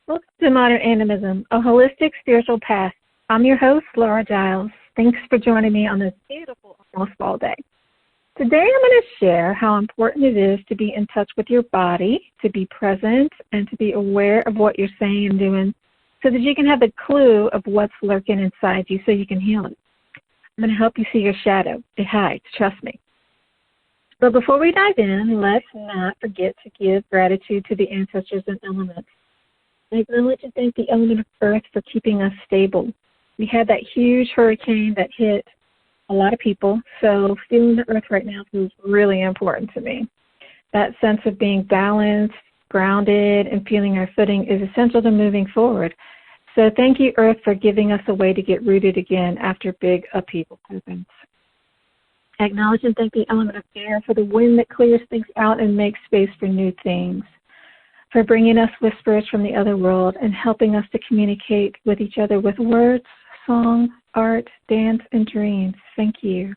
Welcome to Modern Animism, a holistic spiritual path. I'm your host, Laura Giles. Thanks for joining me on this beautiful almost fall day. Today I'm going to share how important it is to be in touch with your body, to be present, and to be aware of what you're saying and doing so that you can have a clue of what's lurking inside you so you can heal it. I'm going to help you see your shadow. It hides, trust me. But before we dive in, let's not forget to give gratitude to the ancestors and elements. I acknowledge and thank the element of earth for keeping us stable. We had that huge hurricane that hit a lot of people, so feeling the earth right now feels really important to me. That sense of being balanced, grounded, and feeling our footing is essential to moving forward. So thank you, Earth, for giving us a way to get rooted again after big upheaval happens. I acknowledge and thank the element of air for the wind that clears things out and makes space for new things, for bringing us whispers from the other world and helping us to communicate with each other with words, song, art, dance, and dreams. Thank you.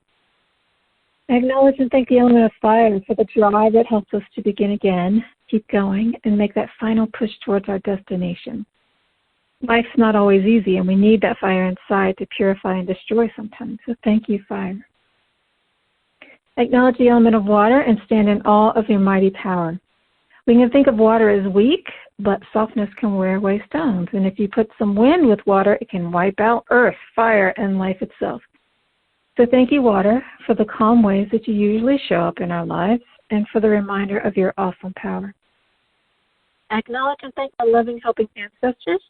I acknowledge and thank the element of fire for the drive that helps us to begin again, keep going, and make that final push towards our destination. Life's not always easy, and we need that fire inside to purify and destroy sometimes, so thank you, fire. I acknowledge the element of water and stand in awe of your mighty power. We can think of water as weak, but softness can wear away stones. And if you put some wind with water, it can wipe out earth, fire, and life itself. So thank you, water, for the calm ways that you usually show up in our lives and for the reminder of your awesome power. I acknowledge and thank the loving, helping ancestors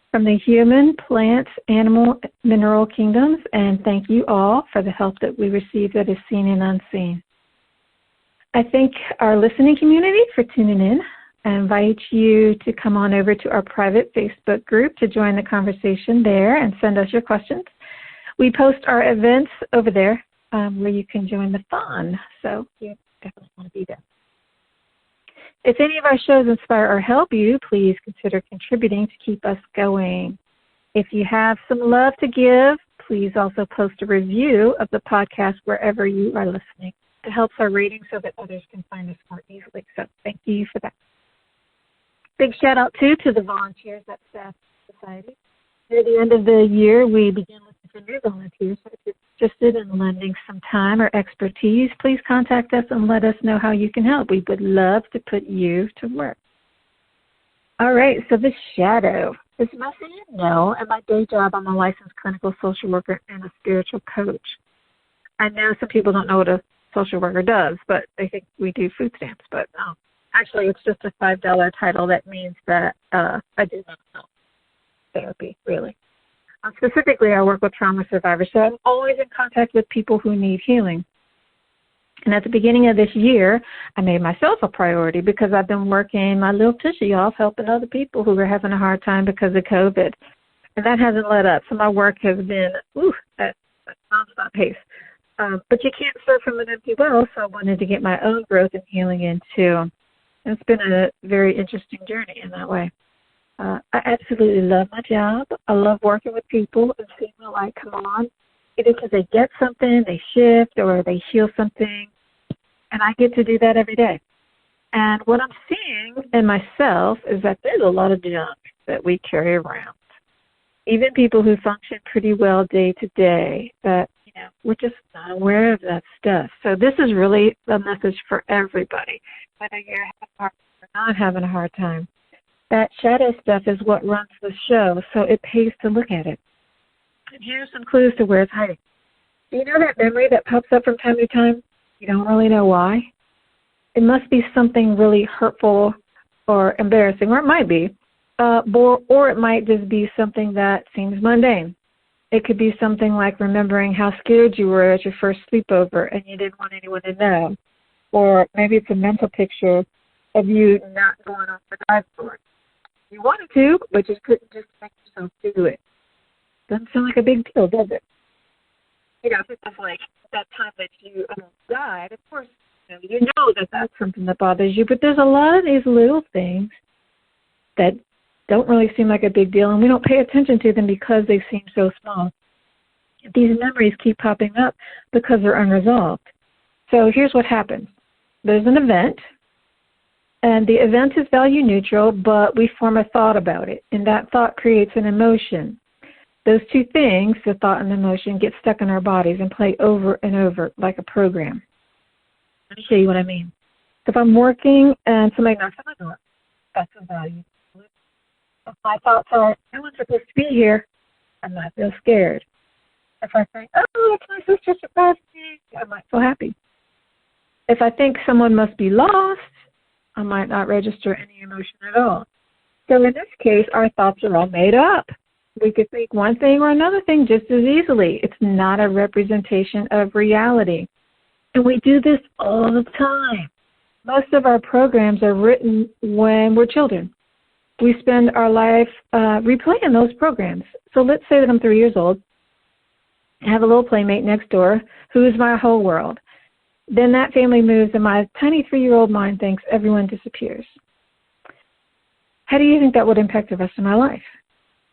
from the human, plant, animal, mineral kingdoms, and thank you all for the help that we receive that is seen and unseen. I thank our listening community for tuning in. I invite you to come on over to our private Facebook group to join the conversation there and send us your questions. We post our events over there where you can join the fun, so you definitely want to be there. If any of our shows inspire or help you, please consider contributing to keep us going. If you have some love to give, please also post a review of the podcast wherever you are listening. It helps our rating so that others can find us more easily. So thank you for that. Big shout out too to the volunteers at Staff Society. Near the end of the year, we begin looking for new volunteers. So if you're interested in lending some time or expertise, please contact us and let us know how you can help. We would love to put you to work. All right, so the shadow. As most of you know, at my day job, I'm a licensed clinical social worker and a spiritual coach. I know some people don't know what a social worker does, but they think we do food stamps. But actually, it's just a $5 title that means that I do mental health therapy, really. Specifically, I work with trauma survivors, so I'm always in contact with people who need healing. And at the beginning of this year, I made myself a priority because I've been working my little tushy off helping other people who are having a hard time because of COVID. And that hasn't let up, so my work has been at a nonstop pace. But you can't serve from an empty well, so I wanted to get my own growth and healing in too. And it's been a very interesting journey in that way. I absolutely love my job. I love working with people and seeing the light come on, either because they get something, they shift, or they heal something. And I get to do that every day. And what I'm seeing in myself is that there's a lot of junk that we carry around. Even people who function pretty well day to day, that we're just not aware of that stuff. So this is really a message for everybody, whether you're having a hard time or not having a hard time. That shadow stuff is what runs the show, so it pays to look at it. And here's some clues to where it's hiding. Do you know that memory that pops up from time to time? You don't really know why? It must be something really hurtful or embarrassing, or it might be, or it might just be something that seems mundane. It could be something like remembering how scared you were at your first sleepover and you didn't want anyone to know. Or maybe it's a mental picture of you not going on the dive board. You wanted to, but you couldn't just make yourself do it. Doesn't sound like a big deal, does it? If it's like that time that you almost died, of course, you know that that's something that bothers you. But there's a lot of these little things that don't really seem like a big deal, and we don't pay attention to them because they seem so small. These memories keep popping up because they're unresolved. So here's what happens. There's an event, And the event is value neutral, but we form a thought about it, and that thought creates an emotion. Those two things, the thought and the emotion, get stuck in our bodies and play over and over like a program. Let me show you what I mean. If I'm working and somebody knocks on my door, that's a value. If my thoughts are, no one's supposed to be here, I might feel scared. If I think, oh, it's my sister surprised me, I might feel happy. If I think someone must be lost, I might not register any emotion at all. So in this case, our thoughts are all made up. We could think one thing or another thing just as easily. It's not a representation of reality. And we do this all the time. Most of our programs are written when we're children. We spend our life replaying those programs. So let's say that I'm 3 years old. I have a little playmate next door who is my whole world. Then that family moves and my tiny 3-year-old mind thinks everyone disappears. How do you think that would impact the rest of my life?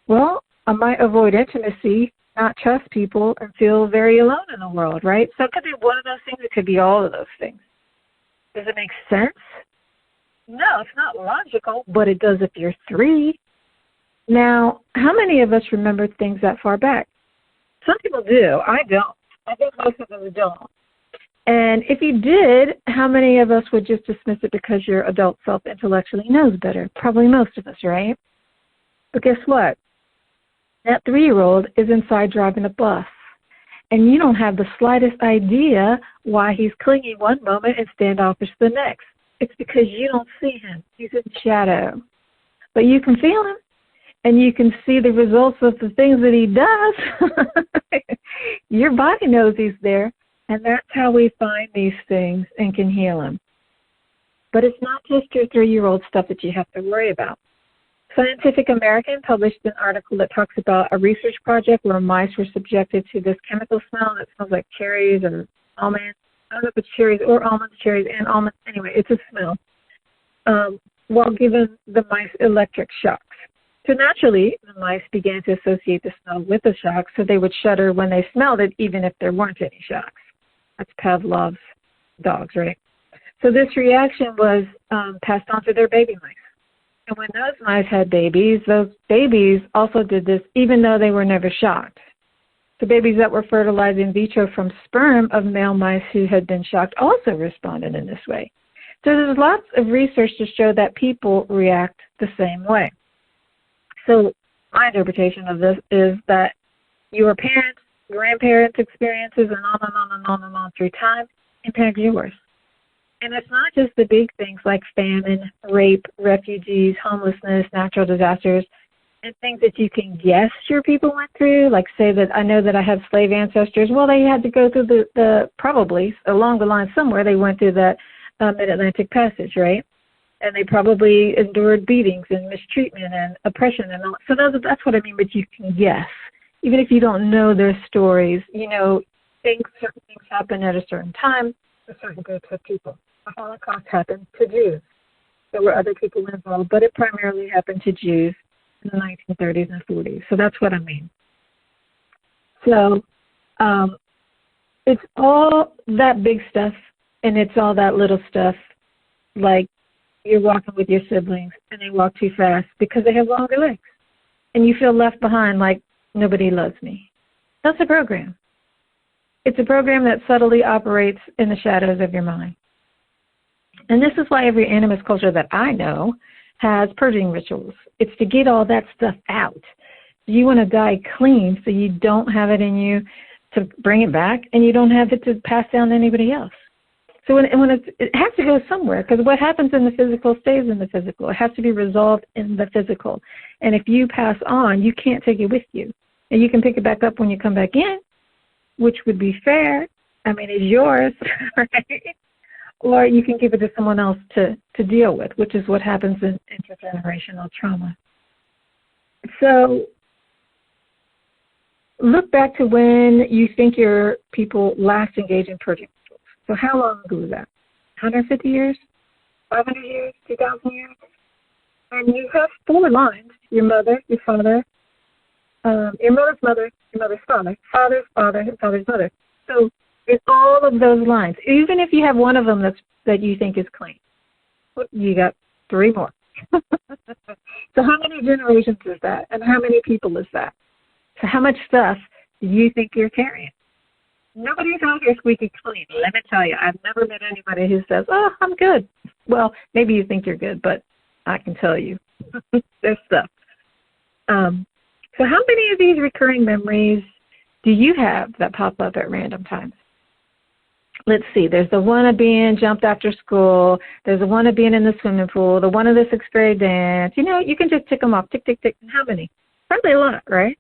Well, I might avoid intimacy, not trust people, and feel very alone in the world, right? So it could be one of those things. It could be all of those things. Does it make sense? No, it's not logical, but it does if you're 3. Now, how many of us remember things that far back? Some people do. I don't. I think most of us don't. And if you did, how many of us would just dismiss it because your adult self intellectually knows better? Probably most of us, right? But guess what? That 3-year-old is inside driving a bus, and you don't have the slightest idea why he's clingy one moment and standoffish the next. It's because you don't see him. He's in shadow. But you can feel him, and you can see the results of the things that he does. Your body knows he's there, and that's how we find these things and can heal them. But it's not just your 3-year-old stuff that you have to worry about. Scientific American published an article that talks about a research project where mice were subjected to this chemical smell that smells like cherries or almonds. I don't know if it's cherries or almonds, cherries and almonds. Anyway, it's a smell. While giving the mice electric shocks. So naturally, the mice began to associate the smell with the shock, so they would shudder when they smelled it, even if there weren't any shocks. That's Pavlov's dogs, right? So this reaction was passed on to their baby mice. And when those mice had babies, those babies also did this, even though they were never shocked. The babies that were fertilized in vitro from sperm of male mice who had been shocked also responded in this way. So there's lots of research to show that people react the same way. So my interpretation of this is that your parents, grandparents' experiences, and on and on and on and on through time impact yours. And it's not just the big things like famine, rape, refugees, homelessness, natural disasters, and things that you can guess your people went through, like say that I know that I have slave ancestors. Well, they had to go through the probably, along the line somewhere, they went through that Mid-Atlantic Passage, right? And they probably endured beatings and mistreatment and oppression and all. So that's what I mean, but you can guess. Even if you don't know their stories, you know, certain things happen at a certain time to certain groups of people. The Holocaust happened to Jews. There were other people involved, but it primarily happened to Jews in the 1930s and 40s. So that's what I mean. So it's all that big stuff, and it's all that little stuff, like you're walking with your siblings, and they walk too fast because they have longer legs. And you feel left behind like nobody loves me. That's a program. It's a program that subtly operates in the shadows of your mind. And this is why every animist culture that I know has purging rituals. It's to get all that stuff out. You want to die clean so you don't have it in you to bring it back, and you don't have it to pass down to anybody else. So it has to go somewhere, because what happens in the physical stays in the physical. It has to be resolved in the physical. And if you pass on, you can't take it with you. And you can pick it back up when you come back in, which would be fair. I mean, it's yours, right? Or you can give it to someone else to deal with, which is what happens in intergenerational trauma. So look back to when you think your people last engaged in purging rituals. So how long ago was that? 150 years? 500 years? 2,000 years? And you have 4 lines: your mother, your father, your mother's mother, your mother's father, father's father, and father's mother. So it's all of those lines, even if you have one of them that you think is clean. You got 3 more. So how many generations is that? And how many people is that? So how much stuff do you think you're carrying? Nobody's out here squeaky clean. Let me tell you, I've never met anybody who says, oh, I'm good. Well, maybe you think you're good, but I can tell you there's stuff. So how many of these recurring memories do you have that pop up at random times? Let's see. There's the one of being jumped after school. There's the one of being in the swimming pool. The one of the 6th grade dance. You know, you can just tick them off. Tick, tick, tick. How many? Probably a lot, right?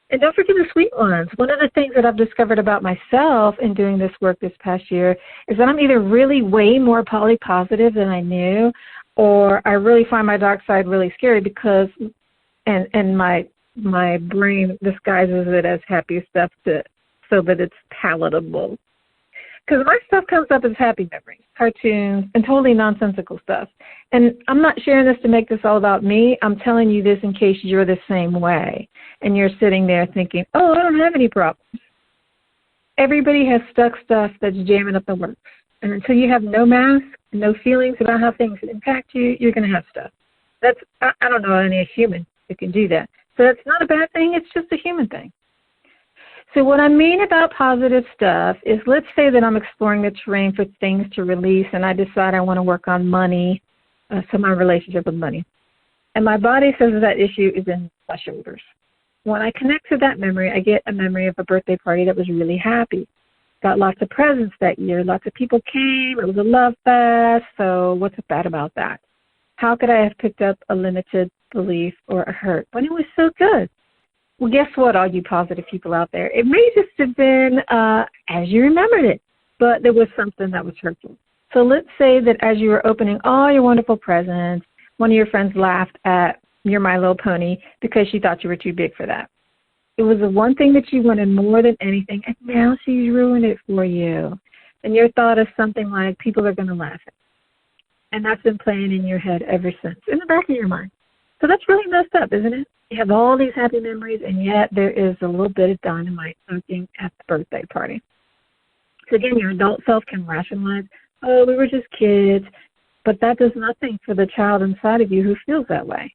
And don't forget the sweet ones. One of the things that I've discovered about myself in doing this work this past year is that I'm either really way more polypositive than I knew, or I really find my dark side really scary because, and my brain disguises it as happy stuff so that it's palatable. Because my stuff comes up as happy memories, cartoons, and totally nonsensical stuff. And I'm not sharing this to make this all about me. I'm telling you this in case you're the same way. And you're sitting there thinking, oh, I don't have any problems. Everybody has stuck stuff that's jamming up the works. And until you have no mask, no feelings about how things impact you, you're going to have stuff. I don't know any human who can do that. So that's not a bad thing. It's just a human thing. So what I mean about positive stuff is, let's say that I'm exploring the terrain for things to release and I decide I want to work on money, so my relationship with money. And my body says that issue is in my shoulders. When I connect to that memory, I get a memory of a birthday party that was really happy. Got lots of presents that year. Lots of people came. It was a love fest. So what's bad about that? How could I have picked up a limited belief or a hurt when it was so good? Well, guess what, all you positive people out there? It may just have been as you remembered it, but there was something that was hurtful. So let's say that as you were opening all your wonderful presents, one of your friends laughed at your My Little Pony because she thought you were too big for that. It was the one thing that you wanted more than anything, and now she's ruined it for you. And your thought is something like, people are going to laugh at me. And that's been playing in your head ever since, in the back of your mind. So that's really messed up, isn't it? You have all these happy memories, and yet there is a little bit of dynamite smoking at the birthday party. So again, your adult self can rationalize, oh, we were just kids, but that does nothing for the child inside of you who feels that way.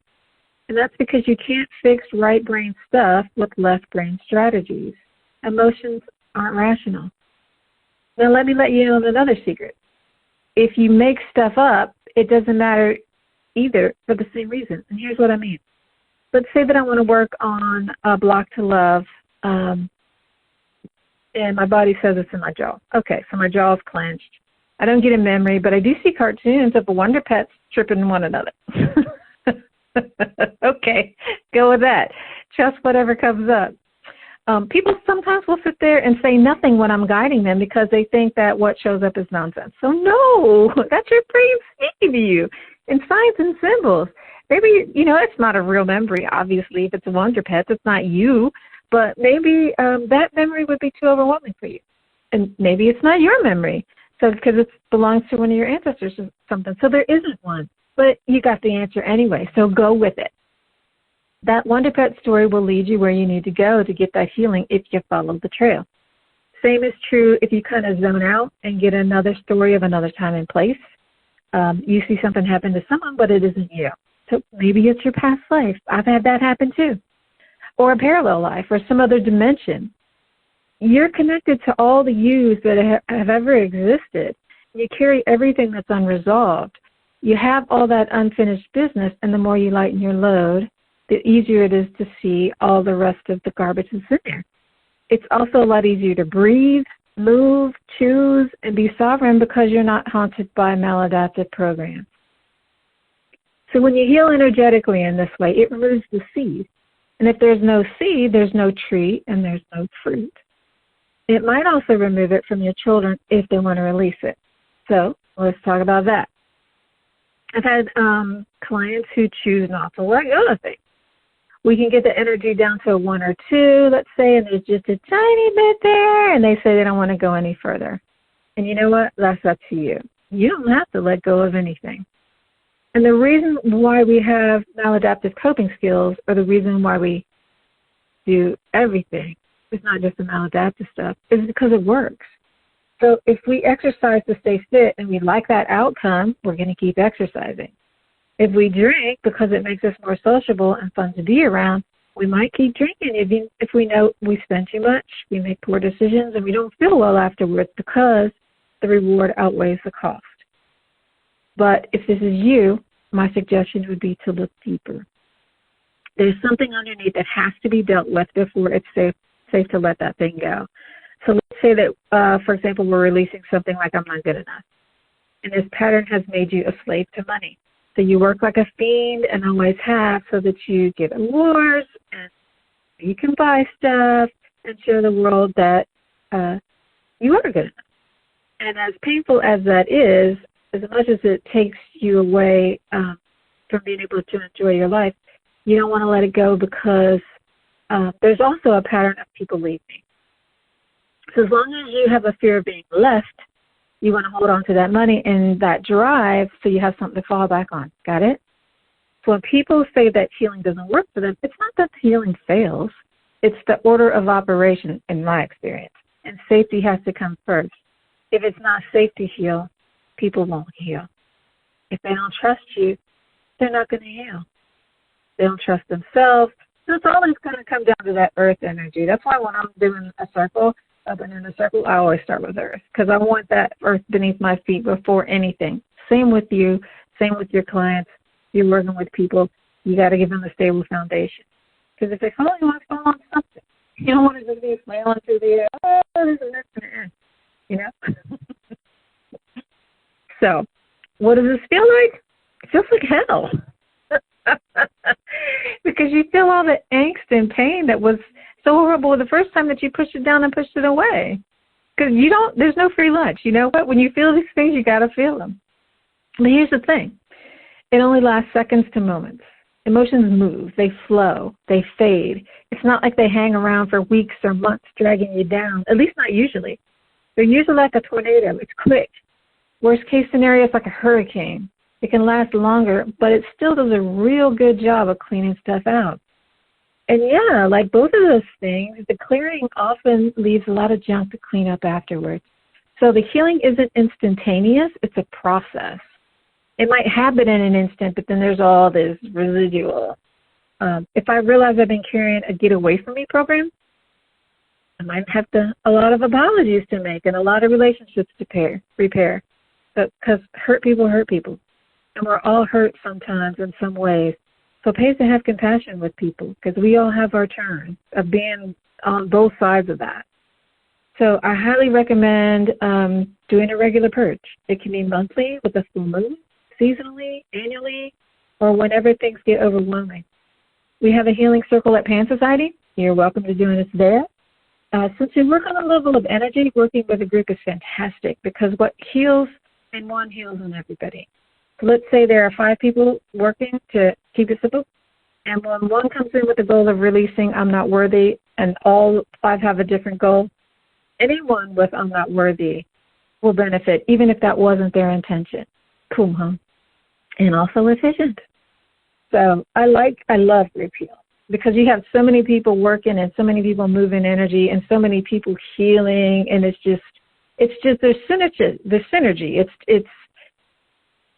And that's because you can't fix right brain stuff with left brain strategies. Emotions aren't rational. Now let me let you in on another secret. If you make stuff up, it doesn't matter either for the same reason. And here's what I mean. Let's say that I want to work on a block to love, and my body says it's in my jaw. Okay, so my jaw is clenched. I don't get a memory, but I do see cartoons of the Wonder Pets tripping one another. Okay, go with that. Trust whatever comes up. People sometimes will sit there and say nothing when I'm guiding them because they think that what shows up is nonsense. So no, that's your brain speaking to you in signs and symbols. Maybe, it's not a real memory, obviously. If it's a Wonder Pets, it's not you. But maybe that memory would be too overwhelming for you. And maybe it's not your memory, so because it belongs to one of your ancestors or something. So there isn't one. But you got the answer anyway, so go with it. That Wonder Pet story will lead you where you need to go to get that healing if you follow the trail. Same is true if you kind of zone out and get another story of another time and place. You see something happen to someone, but it isn't you. So maybe it's your past life. I've had that happen too. Or a parallel life or some other dimension. You're connected to all the yous that have ever existed. You carry everything that's unresolved. You have all that unfinished business, and the more you lighten your load, the easier it is to see all the rest of the garbage that's in there. It's also a lot easier to breathe, move, choose, and be sovereign because you're not haunted by maladaptive programs. So when you heal energetically in this way, it removes the seed. And if there's no seed, there's no tree and there's no fruit. It might also remove it from your children if they want to release it. So let's talk about that. I've had clients who choose not to let go of things. We can get the energy down to a 1 or 2, let's say, and there's just a tiny bit there, and they say they don't want to go any further. And you know what? That's up to you. You don't have to let go of anything. And the reason why we have maladaptive coping skills, or the reason why we do everything, it's not just the maladaptive stuff, is because it works. So if we exercise to stay fit and we like that outcome, we're going to keep exercising. If we drink because it makes us more sociable and fun to be around, we might keep drinking even if we know we spend too much, we make poor decisions, and we don't feel well afterwards because the reward outweighs the cost. But if this is you, my suggestion would be to look deeper. There's something underneath that has to be dealt with before it's safe to let that thing go. So let's say that, for example, we're releasing something like I'm not good enough. And this pattern has made you a slave to money. So you work like a fiend and always have so that you get awards and you can buy stuff and show the world that you are good enough. And as painful as that is, as much as it takes you away from being able to enjoy your life, you don't want to let it go because there's also a pattern of people leaving. So as long as you have a fear of being left, you want to hold on to that money and that drive so you have something to fall back on. Got it? So when people say that healing doesn't work for them, it's not that healing fails. It's the order of operation, in my experience. And safety has to come first. If it's not safe to heal, people won't heal. If they don't trust you, they're not going to heal. They don't trust themselves. So it's always going to come down to that earth energy. That's why when I'm doing a circle, up and in a circle, I always start with earth because I want that earth beneath my feet before anything. Same with you. Same with your clients. You're working with people. You got to give them a stable foundation. Because if they fall, you want to fall on something. You don't want to just be flailing through the air. Oh, there's a next end. You know? So, what does this feel like? It feels like hell. Because you feel all the angst and pain that was so horrible the first time that you pushed it down and pushed it away. Because there's no free lunch. You know what? When you feel these things, you got to feel them. But here's the thing. It only lasts seconds to moments. Emotions move. They flow. They fade. It's not like they hang around for weeks or months dragging you down, at least not usually. They're usually like a tornado. It's quick. Worst case scenario, it's like a hurricane. It can last longer, but it still does a real good job of cleaning stuff out. And yeah, like both of those things, the clearing often leaves a lot of junk to clean up afterwards. So the healing isn't instantaneous, it's a process. It might happen in an instant, but then there's all this residual. If I realize I've been carrying a get away from me program, I might have a lot of apologies to make and a lot of relationships to repair. Because hurt people. And we're all hurt sometimes in some ways. So it pays to have compassion with people because we all have our turn of being on both sides of that. So I highly recommend doing a regular purge. It can be monthly with a full moon, seasonally, annually, or whenever things get overwhelming. We have a healing circle at Pan Society. You're welcome to join us there. Since we work on a level of energy, working with a group is fantastic because what heals in one heals in everybody. Let's say there are 5 people working to keep it simple, and when one comes in with the goal of releasing I'm not worthy, and all 5 have a different goal, anyone with I'm not worthy will benefit, even if that wasn't their intention. Cool, huh? And also efficient. So I love group heal because you have so many people working and so many people moving energy and so many people healing, and it's just there's synergy. It's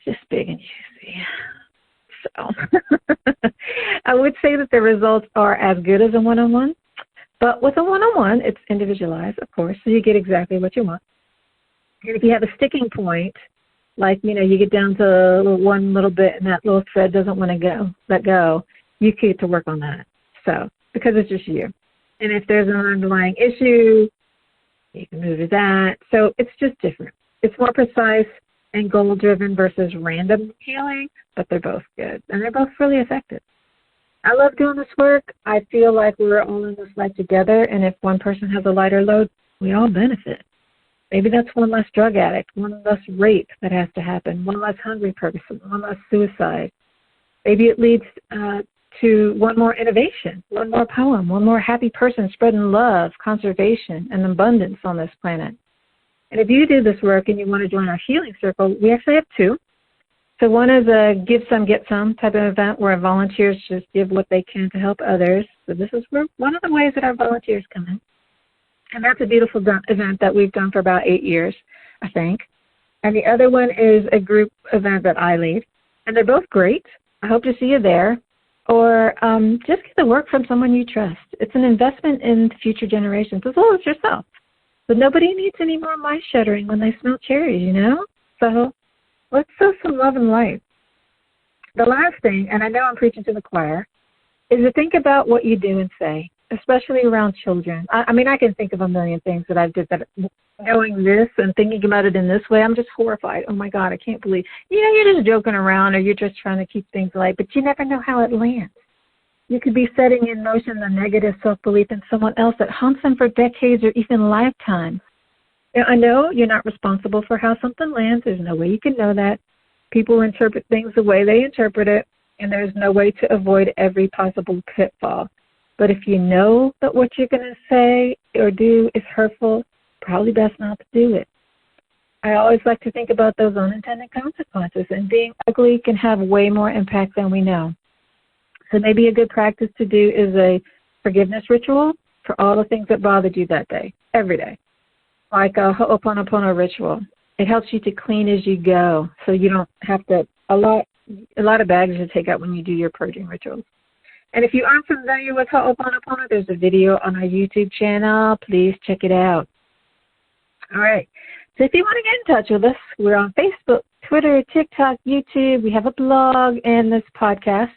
just big and juicy. So I would say that the results are as good as a one-on-one, but with a one-on-one, it's individualized, of course, so you get exactly what you want. And if you have a sticking point, like, you get down to one little bit and that little thread doesn't want to let go, you get to work on that. So, because it's just you. And if there's an underlying issue, you can move to that. So it's just different. It's more precise and goal-driven versus random healing, but they're both good, and they're both really effective. I love doing this work. I feel like we're all in this life together, and if one person has a lighter load, we all benefit. Maybe that's one less drug addict, one less rape that has to happen, one less hungry person, one less suicide. Maybe it leads to one more innovation, one more poem, one more happy person spreading love, conservation, and abundance on this planet. And if you do this work and you want to join our healing circle, we actually have 2. So one is a give some, get some type of event where volunteers just give what they can to help others. So this is one of the ways that our volunteers come in. And that's a beautiful event that we've done for about 8 years, I think. And the other one is a group event that I lead. And they're both great. I hope to see you there. Or just get the work from someone you trust. It's an investment in future generations as well as yourself. But nobody needs any more mice shuddering when they smell cherries, you know? So let's sow some love and light. The last thing, and I know I'm preaching to the choir, is to think about what you do and say, especially around children. I mean, I can think of a million things that I've did that, knowing this and thinking about it in this way, I'm just horrified. Oh, my God, I can't believe. You know, you're just joking around or you're just trying to keep things light, but you never know how it lands. You could be setting in motion the negative self-belief in someone else that haunts them for decades or even lifetimes. Now, I know you're not responsible for how something lands. There's no way you can know that. People interpret things the way they interpret it, and there's no way to avoid every possible pitfall. But if you know that what you're going to say or do is hurtful, probably best not to do it. I always like to think about those unintended consequences, and being ugly can have way more impact than we know. So maybe a good practice to do is a forgiveness ritual for all the things that bothered you that day, every day, like a Ho'oponopono ritual. It helps you to clean as you go, so you don't have to, a lot of baggage to take out when you do your purging rituals. And if you aren't familiar with Ho'oponopono, there's a video on our YouTube channel. Please check it out. All right. So if you want to get in touch with us, we're on Facebook, Twitter, TikTok, YouTube. We have a blog and this podcast.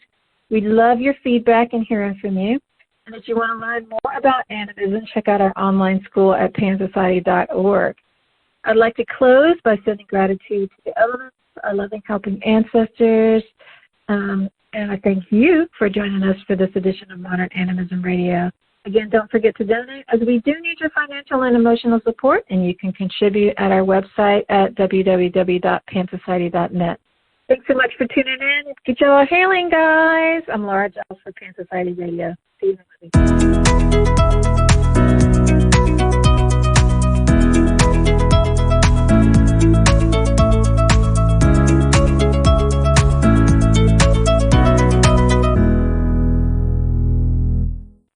We'd love your feedback and hearing from you. And if you want to learn more about Animism, check out our online school at pansociety.org. I'd like to close by sending gratitude to the elements, our loving, helping ancestors, and I thank you for joining us for this edition of Modern Animism Radio. Again, don't forget to donate, as we do need your financial and emotional support, and you can contribute at our website at www.pansociety.net. Thanks so much for tuning in. Get y'all hailing, guys. I'm Laura Giles for Pan Society Radio. See you next week.